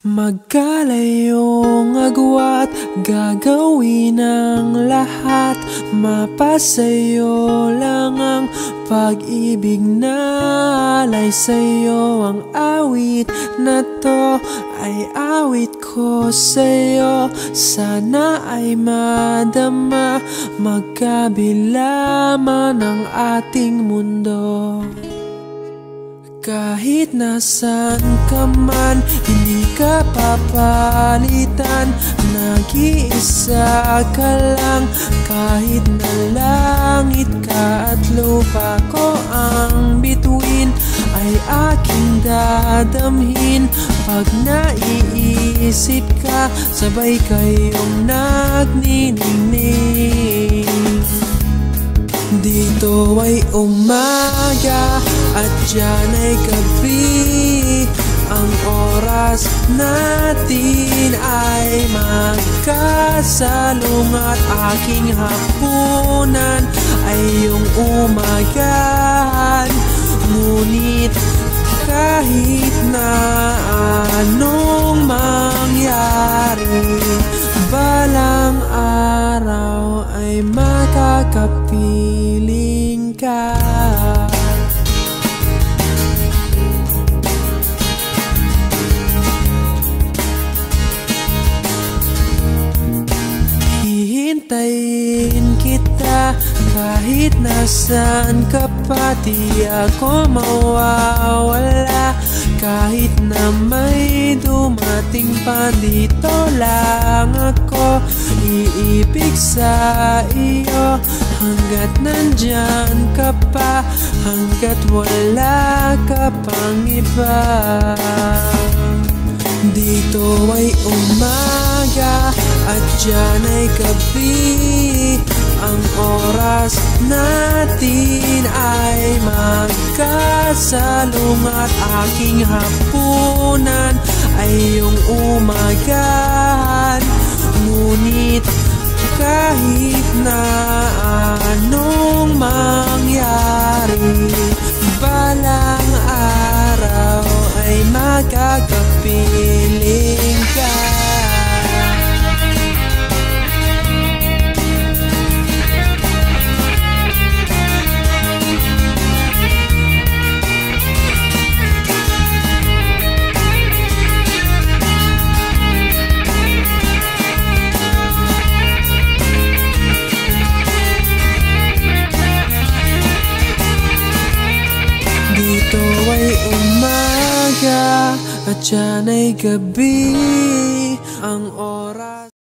Magkalayong agwat, gagawin ang lahat. Mapasayo lang ang pag-ibig na alay sa'yo. Ang awit na to ay awit ko sa'yo. Sana ay madama, magkabila man ang ating mundo. Kahit nasan ka man, hindi ka papalitan. Nag-iisa ka lang, kahit na langit ka at lupa ko ang bituin, ay aking dadamhin. Pag naiisip ka, sabay kayong nagniningning. Dito ay umaga at diyan ay gabi. Ang oras natin ay magkasalong at aking hapunan ay iyong umagahan. Ngunit kahit na anong mangyari, balang araw ay makakapiling ka. Hihintayin kita kahit nasaan ka pa. Di ako mawawala kahit na may dumating pa. Dito lang ako iibig sa iyo hanggat nandyan ka pa, hanggat wala ka pang iba. Dito ay umaga at diyan ay gabi. Ang oras natin ay magkasalong at aking hapunan ay iyong umagahan. Ngunit kahit na anong mangyari, balang araw ay magkakapiling ka. Dito ay umaga at diyan ay gabi. Ang oras